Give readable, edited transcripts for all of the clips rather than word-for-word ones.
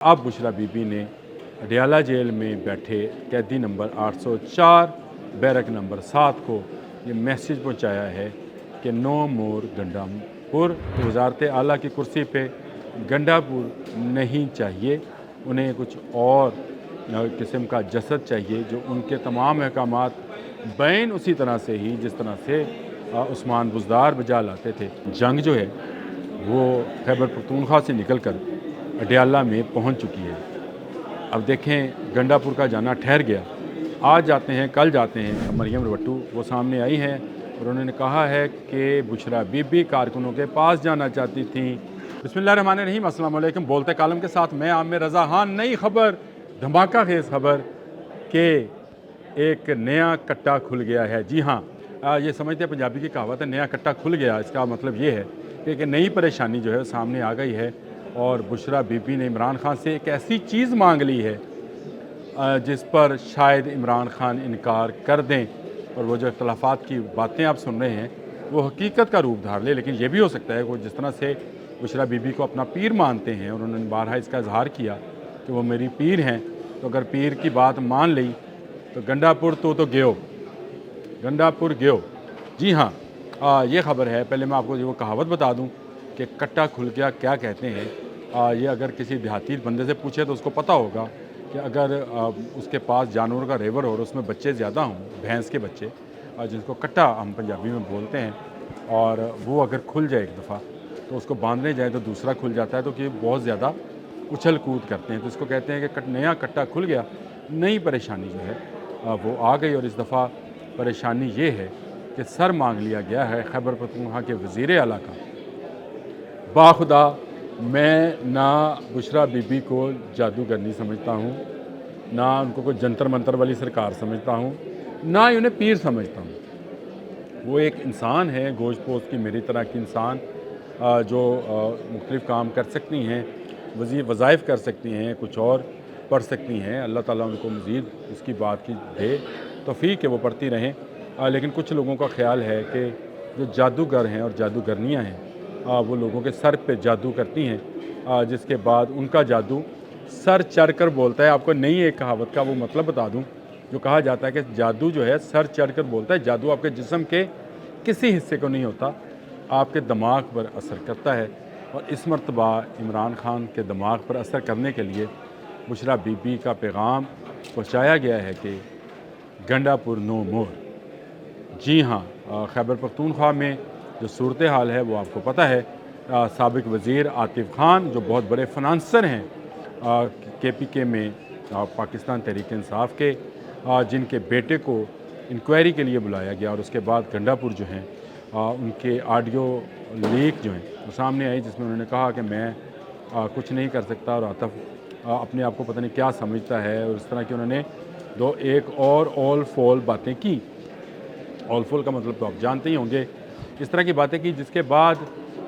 अब बुशरा बीबी ने अडियाला जेल में बैठे कैदी नंबर 804 बैरक नंबर 7 को ये मैसेज पहुंचाया है कि नो मोर गंडापुर। वजारत आला की कुर्सी पे गंडापुर नहीं चाहिए, उन्हें कुछ और किस्म का जसद चाहिए जो उनके तमाम अहकामात बैन उसी तरह से ही जिस तरह से उस्मान बुज़दार बजा लाते थे। जंग जो है वो खैबर पख्तूनख्वा से निकल कर अडियाला में पहुंच चुकी है। अब देखें गंडापुर का जाना ठहर गया, आज जाते हैं कल जाते हैं। मरियम वट्टू वो सामने आई हैं और उन्होंने कहा है कि बुशरा बीबी कारकुनों के पास जाना चाहती थी। बिस्मिल्लाहिर्रहमानिर्रहीम, अस्सलाम वालेकुम। बोलते कालम के साथ मैं आमिर रज़ा खान। नई खबर, धमाका खेज़ खबर कि एक नया कट्टा खुल गया है। जी हाँ, ये समझते हैं पंजाबी की कहावत है नया कट्टा खुल गया। इसका मतलब ये है कि एक नई परेशानी जो है सामने आ गई है और बुशरा बीबी ने इमरान खान से एक ऐसी चीज़ मांग ली है जिस पर शायद इमरान खान इनकार कर दें और वो जो इख्तलाफात की बातें आप सुन रहे हैं वो हकीकत का रूप धार ले। लेकिन ये भी हो सकता है कि वो जिस तरह से बुशरा बीबी को अपना पीर मानते हैं और उन्होंने बारहा इसका इजहार किया कि वो मेरी पीर हैं, तो अगर पीर की बात मान ली तो गंडापुर तो गयो, गंडापुर गयो। जी हाँ, ये खबर है। पहले मैं आपको वो कहावत बता दूं कि कट्टा खुल गया क्या कहते हैं। ये अगर किसी देहाती बंदे से पूछे तो उसको पता होगा कि अगर उसके पास जानवर का रेवर हो और उसमें बच्चे ज़्यादा हों, भैंस के बच्चे जिनको कट्टा हम पंजाबी में बोलते हैं, और वो अगर खुल जाए एक दफ़ा तो उसको बांधने जाए तो दूसरा खुल जाता है, तो कि बहुत ज़्यादा उछल कूद करते हैं। तो इसको कहते हैं कि नया कट्टा खुल गया। नई परेशानी जो है वो आ गई और इस दफ़ा परेशानी ये है कि सर मांग लिया गया है खैबर पख्तूनख्वा के वज़ीर आला का। बाखुदा मैं ना बुशरा बीबी को जादूगरनी समझता हूँ, ना उनको कोई जंतर मंतर वाली सरकार समझता हूँ, ना ही उन्हें पीर समझता हूँ। वो एक इंसान है, गोश्त पोस्ट की मेरी तरह की इंसान जो मुख्तलिफ़ काम कर सकती हैं, वज़ाइफ कर सकती हैं, कुछ और पढ़ सकती हैं। अल्लाह ताला उनको मज़ीद इसकी बात की दे तौफ़ीक है वो पढ़ती रहें। लेकिन कुछ लोगों का ख्याल है कि जो जादूगर हैं और जादूगरनियाँ हैं वो लोगों के सर पे जादू करती हैं, जिसके बाद उनका जादू सर चढ़ कर बोलता है। आपको नई एक कहावत का वो मतलब बता दूं, जो कहा जाता है कि जादू जो है सर चढ़ कर बोलता है। जादू आपके जिस्म के किसी हिस्से को नहीं होता, आपके दिमाग पर असर करता है। और इस मरतबा इमरान खान के दिमाग पर असर करने के लिए बुशरा बीबी का पैगाम पहुँचाया गया है कि गंडापुर नो मोर। जी हाँ, खैबर पख्तूनख्वा में जो सूरत हाल है वो आपको पता है। साबिक वज़ीर आतिफ़ खान जो बहुत बड़े फनांसर हैं KPK में, पाकिस्तान तहरीक इंसाफ के, जिनके बेटे को इंक्वायरी के लिए बुलाया गया और उसके बाद गंडापुर जो हैं उनके ऑडियो लीक जो हैं वो सामने आई, जिसमें उन्होंने कहा कि मैं कुछ नहीं कर सकता और आतिफ़ अपने आप को पता नहीं क्या समझता है, और इस तरह की उन्होंने एक और ऑल फॉल बातें की। ऑल फॉल का मतलब तो आप जानते ही होंगे। इस तरह की बातें की जिसके बाद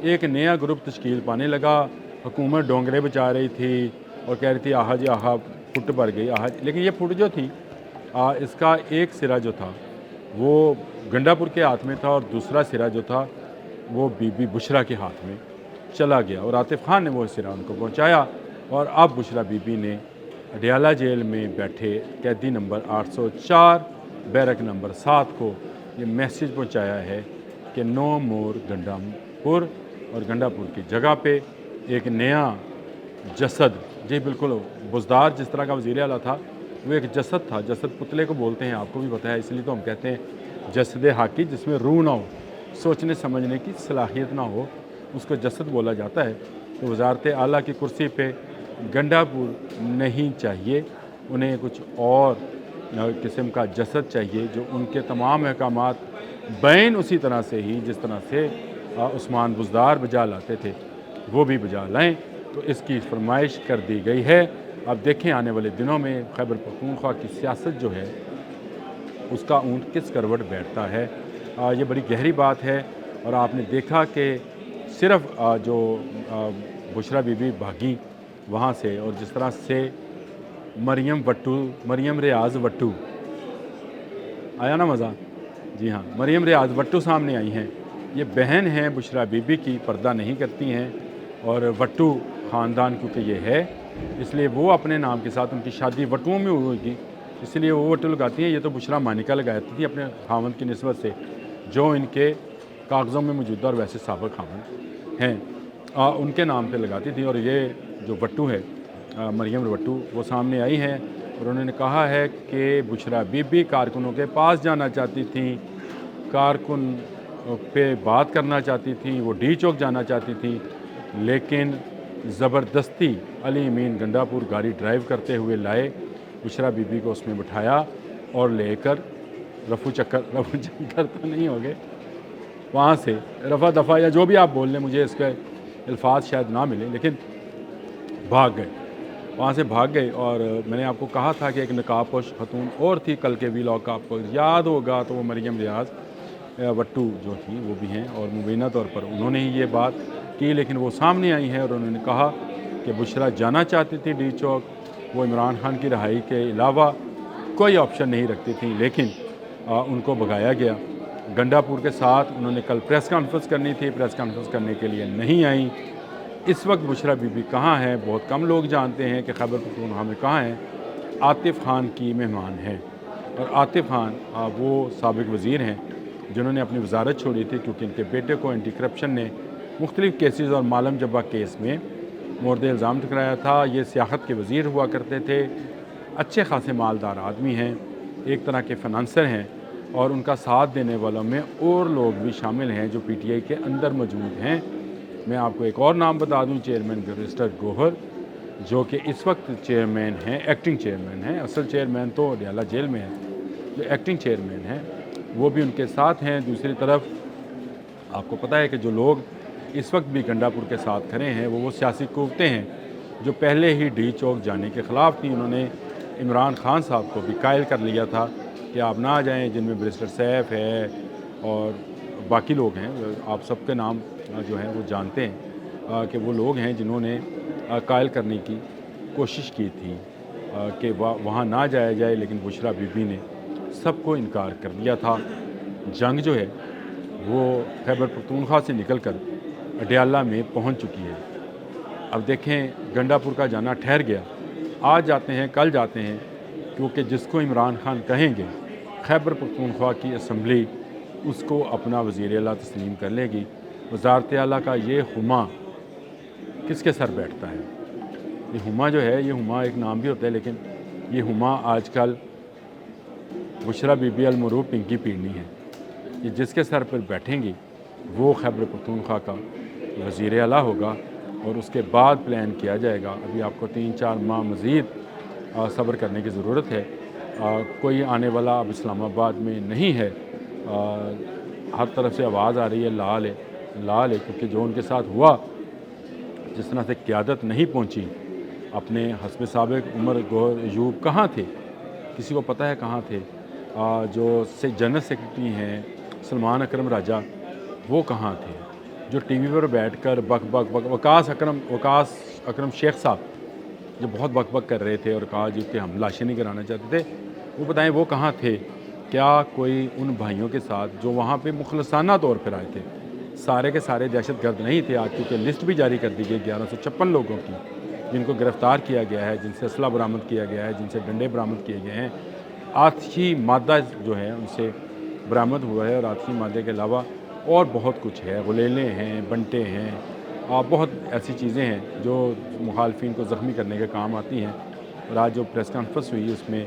एक नया ग्रुप तश्कील पाने लगा। हुकूमत डोंगरे बचा रही थी और कह रही थी आहा जी आहा फुट भर गई आहा। लेकिन ये फुट जो थी इसका एक सिरा जो था वो गंडापुर के हाथ में था और दूसरा सिरा जो था वो बीबी बुशरा के हाथ में चला गया और आतिफ़ खान ने वो सिरा उनको पहुँचाया। और अब बुशरा बीबी ने अडियाला जेल में बैठे कैदी नंबर 804 बैरक नंबर 7 को ये मैसेज पहुँचाया है कि नो मोर गंडापुर, और गंडापुर की जगह पे एक नया जसद, जी बिल्कुल बुज़दार जिस तरह का वज़ीर आला था वो एक जसद था। जसद पुतले को बोलते हैं, आपको भी पता है, इसलिए तो हम कहते हैं जसद हाकी, जिसमें रूह ना हो, सोचने समझने की सलाहियत ना हो, उसको जसद बोला जाता है। तो वज़ारत आला की कुर्सी पे गंडापुर नहीं चाहिए, उन्हें कुछ और किस्म का जसद चाहिए जो उनके तमाम अहकामात बैन उसी तरह से ही जिस तरह से उस्मान बुज़दार बजा लाते थे वो भी बजा लाएँ। तो इसकी फरमाइश कर दी गई है। अब देखें आने वाले दिनों में खैबर पख्तूनख्वा की सियासत जो है उसका ऊँट किस करवट बैठता है। ये बड़ी गहरी बात है। और आपने देखा कि सिर्फ़ जो बुशरा बीबी भागी वहाँ से, और जिस तरह से मरियम रियाज़ वट्टू आया ना मज़ा। जी हाँ, मरियम रियाज़ वट्टू सामने आई हैं। ये बहन हैं बुशरा बीबी की, पर्दा नहीं करती हैं, और वट्टू ख़ानदान क्योंकि ये है इसलिए वो अपने नाम के साथ उनकी शादी वटुओं में हुई थी, इसलिए वो वटू लगाती हैं। ये तो बुशरा मानिका लगाती थी अपने खामन की निस्बत से, जो इनके कागज़ों में मौजूदा और वैसे साबिक खामन हैं, उनके नाम पे लगाती थी। और ये जो वट्टू है, मरियम वट्टू, वो सामने आई हैं और उन्होंने कहा है कि बुशरा बीबी कारकुनों के पास जाना चाहती थी, कारकुन पे बात करना चाहती थी, वो डी चौक जाना चाहती थी, लेकिन ज़बरदस्ती अली अमीन गंडापुर गाड़ी ड्राइव करते हुए लाए, बुशरा बीबी को उसमें बिठाया और लेकर रफू चक्कर तो नहीं हो गए, वहाँ से रफ़ा दफ़ा या जो भी आप बोल लें, मुझे इसके अल्फाज शायद ना मिले, लेकिन भाग गए, वहाँ से भाग गए। और मैंने आपको कहा था कि एक नकाबपोश खतून और थी, कल के व्लॉग का आपको याद होगा, तो वो मरियम रियाज़ वट्टू जो थी वो भी हैं, और मुबीना तौर पर उन्होंने ही ये बात की, लेकिन वो सामने आई हैं और उन्होंने कहा कि बुशरा जाना चाहती थी डी चौक, वो इमरान खान की रहाई के अलावा कोई ऑप्शन नहीं रखती थी, लेकिन उनको भगाया गया। गंडापुर के साथ उन्होंने कल प्रेस कॉन्फ्रेंस करनी थी, प्रेस कॉन्फ्रेंस करने के लिए नहीं आई। इस वक्त बुशरा बीबी कहाँ हैं, बहुत कम लोग जानते हैं कि खैबर पख्तूनख्वा में कहाँ हैं। आतिफ़ खान की मेहमान हैं, और आतिफ़ खान वो साबिक वज़ीर हैं जिन्होंने अपनी वजारत छोड़ी थी क्योंकि इनके बेटे को एंटी करप्शन ने मुख्तलिफ़ केसेस और मालम जब्बा केस में मोर्द इल्ज़ाम ठुकराया था। ये सियाहत के वज़ीर हुआ करते थे, अच्छे खासे मालदार आदमी हैं, एक तरह के फाइनेंसर हैं, और उनका साथ देने वालों में और लोग भी शामिल हैं जो PTI के अंदर मौजूद हैं। मैं आपको एक और नाम बता दूं, चेयरमैन बैरिस्टर गोहर, जो कि इस वक्त चेयरमैन हैं, एक्टिंग चेयरमैन हैं, असल चेयरमैन तो अडयाला जेल में है, जो एक्टिंग चेयरमैन हैं वो भी उनके साथ हैं। दूसरी तरफ आपको पता है कि जो लोग इस वक्त भी गंडापुर के साथ खड़े हैं वो सियासी कुव्वतें हैं जो पहले ही डी चौक जाने के ख़िलाफ़ थी। उन्होंने इमरान खान साहब को भी कायल कर लिया था कि आप ना जाएं, जिनमें बैरिस्टर सैफ है और बाकी लोग हैं, आप सबके नाम जो हैं वो जानते हैं कि वो लोग हैं जिन्होंने कायल करने की कोशिश की थी कि वहाँ ना जाया जाए, लेकिन बुशरा बीबी ने सबको इनकार कर दिया था। जंग जो है वो खैबर पख्तूनख्वा से निकलकर अडयाला में पहुंच चुकी है। अब देखें, गंडापुर का जाना ठहर गया, आज जाते हैं कल जाते हैं, क्योंकि जिसको इमरान खान कहेंगे खैबर पख्तूनख्वा की असम्बली उसको अपना वज़ीर आला तस्लीम कर लेगी। वज़ारत आला का ये हुमा किसके सर बैठता है? ये हुमा जो है, ये हुमा एक नाम भी होता है, लेकिन ये हुमा आजकल बुशरा बीबी अल-मरूफ पिंकी पीरनी है। ये जिसके सर पर बैठेंगी वो खैबर पख्तूनख्वा का वज़ीर आला होगा, और उसके बाद प्लान किया जाएगा। अभी आपको 3-4 माह मज़ीद सब्र करने की ज़रूरत है। कोई आने वाला अब इस्लामाबाद में नहीं है। हर तरफ से आवाज़ आ रही है लाल है, लाल है, क्योंकि जो उनके साथ हुआ, जिस तरह से क़यादत नहीं पहुंची, अपने हस्ब साबिक़ उमर गौहर अयूब कहाँ थे, किसी को पता है कहाँ थे? जो जनरल सेक्रेटरी हैं सलमान अकरम राजा, वो कहाँ थे? जो टीवी पर बैठकर बक बक बक वकास अकरम शेख साहब जो बहुत बक बक कर रहे थे और कहा जी कि हम लाशें नहीं कराना चाहते थे, वो बताएं वो कहाँ थे? क्या कोई उन भाइयों के साथ जो वहाँ पे मुखलसाना तौर पर आए थे, सारे के सारे दहशतगर्द नहीं थे? आज क्योंकि लिस्ट भी जारी कर दी गई 1156 लोगों की, जिनको गिरफ़्तार किया गया है, जिनसे असला बरामद किया गया है, जिनसे डंडे बरामद किए गए हैं, आतिशी मादा जो है उनसे बरामद हुआ है, और आतिशी मादे के अलावा और बहुत कुछ है, गुलेले हैं, बंटे हैं, बहुत ऐसी चीज़ें हैं जो मुखालफिन को ज़ख्मी करने के काम आती हैं। और आज जो प्रेस कॉन्फ्रेंस हुई उसमें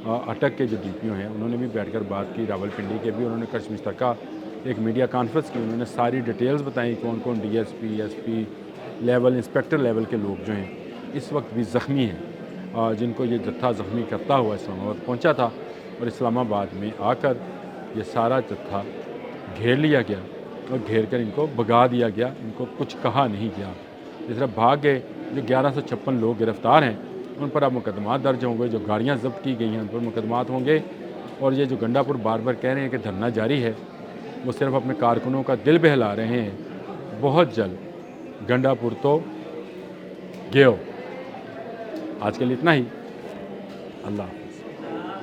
अटक के जो DPO हैं उन्होंने भी बैठकर बात की, रावलपिंडी के भी उन्होंने कश मुश्तरका एक मीडिया कॉन्फ्रेंस की, उन्होंने सारी डिटेल्स बताई कौन कौन DSP SP level, inspector level के लोग जो हैं इस वक्त भी ज़ख्मी हैं, जिनको ये जत्था ज़ख्मी करता हुआ इस्लामाबाद पहुंचा था, और इस्लामाबाद में आकर ये सारा जत्था घेर लिया गया और घेर कर इनको भगा दिया गया, इनको कुछ कहा नहीं गया, इस तरह भाग गए। जो 1156 लोग गिरफ़्तार हैं उन पर अब मुकदमात दर्ज होंगे, जो गाड़ियाँ ज़ब्त की गई हैं उन पर मुकदमात होंगे। और ये जो गंडापुर बार बार कह रहे हैं कि धरना जारी है, वो सिर्फ अपने कारकुनों का दिल बहला रहे हैं। बहुत जल्द गंडापुर तो गयो। आज के लिए इतना ही। अल्लाह।